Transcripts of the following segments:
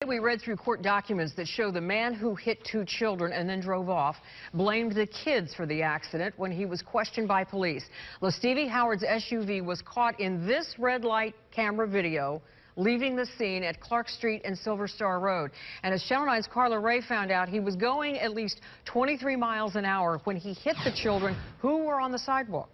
We read through court documents that show the man who hit 2 children and then drove off blamed the kids for the accident when he was questioned by police. LaStevie Howard's SUV was caught in this red light camera video leaving the scene at Clark Street and Silver Star Road. And as Channel 9's Carla Ray found out, he was going at least 23 miles an hour when he hit the children who were on the sidewalk.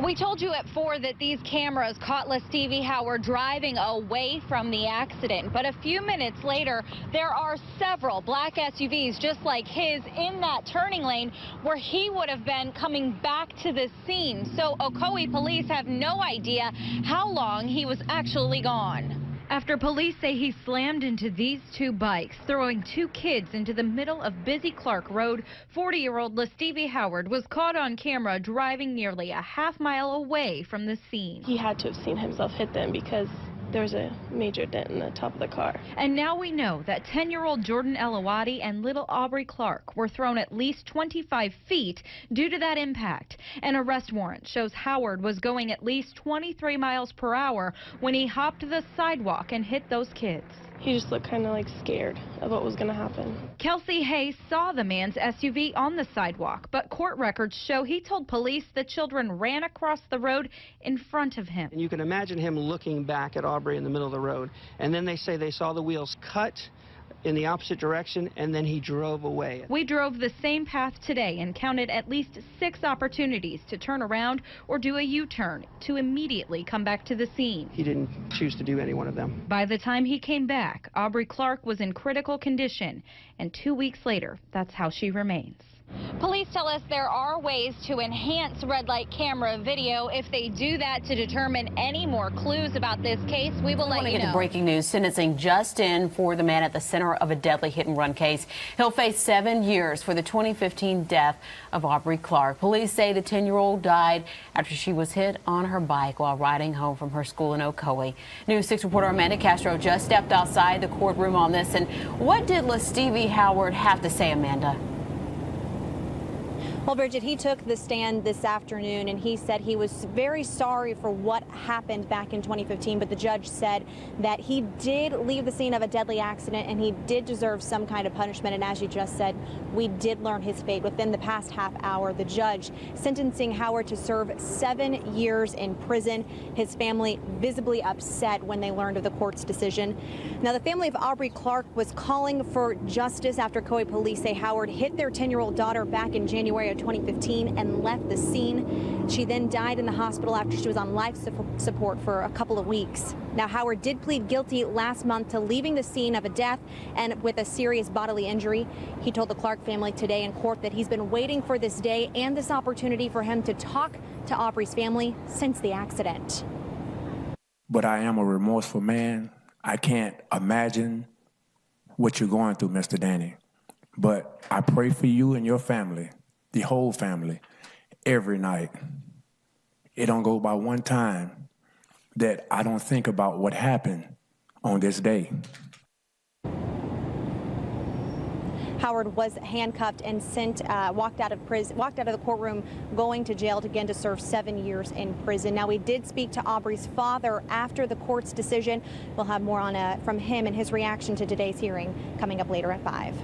We told you at 4 that these cameras caught LaStevie Howard driving away from the accident. But a few minutes later, there are several black SUVs just like his in that turning lane where he would have been coming back to the scene. So Ocoee police have no idea how long he was actually gone. After police say he slammed into these 2 bikes, throwing 2 kids into the middle of busy Clark Road, 40-year-old LaStevie Howard was caught on camera driving nearly a half-mile away from the scene. He had to have seen himself hit them because there was a major dent in the top of the car. And now we know that 10-year-old Jordan Elawadi and little Aubrey Clark were thrown at least 25 feet due to that impact. An arrest warrant shows Howard was going at least 23 miles per hour when he hopped the sidewalk and hit those kids. He just looked kind of like scared of what was going to happen. Kelsey Hayes saw the man's SUV on the sidewalk, but court records show he told police the children ran across the road in front of him. And you can imagine him looking back at Aubrey in the middle of the road. And then they say they saw the wheels cut in the opposite direction, and then he drove away. We drove the same path today and counted at least 6 opportunities to turn around or do a U-turn to immediately come back to the scene. He didn't choose to do any one of them. By the time he came back, Aubrey Clark was in critical condition, and 2 weeks later, that's how she remains. Police tell us there are ways to enhance red light camera video. If they do that to determine any more clues about this case, we will let you know. We want to get to breaking news. Sentencing just in for the man at the center of a deadly hit-and-run case. He'll face 7 years for the 2015 death of Aubrey Clark. Police say the 10-year-old died after she was hit on her bike while riding home from her school in Ocoee. News 6 reporter Amanda Castro just stepped outside the courtroom on this. And what did LaStevie Howard have to say, Amanda? Well, Bridget, he took the stand this afternoon and he said he was very sorry for what happened back in 2015, but the judge said that he did leave the scene of a deadly accident and he did deserve some kind of punishment. And as you just said, we did learn his fate within the past half hour. The judge sentencing Howard to serve 7 years in prison. His family visibly upset when they learned of the court's decision. Now, the family of Aubrey Clark was calling for justice after Ocoee police say Howard hit their 10-year-old daughter back in January of 2015 and left the scene. She then died in the hospital after she was on life support for a couple of weeks. Now, Howard did plead guilty last month to leaving the scene of a death and with a serious bodily injury. He told the Clark family today in court that he's been waiting for this day and this opportunity for him to talk to Aubrey's family since the accident. But I am a remorseful man. I can't imagine what you're going through, Mr. Danny. But I pray for you and your family, the whole family, every night. It don't go by one time that I don't think about what happened on this day. Howard was handcuffed and walked out of the courtroom, going to jail again to serve 7 years in prison. Now, we did speak to Aubrey's father after the court's decision. We'll have more from him and his reaction to today's hearing coming up later at 5.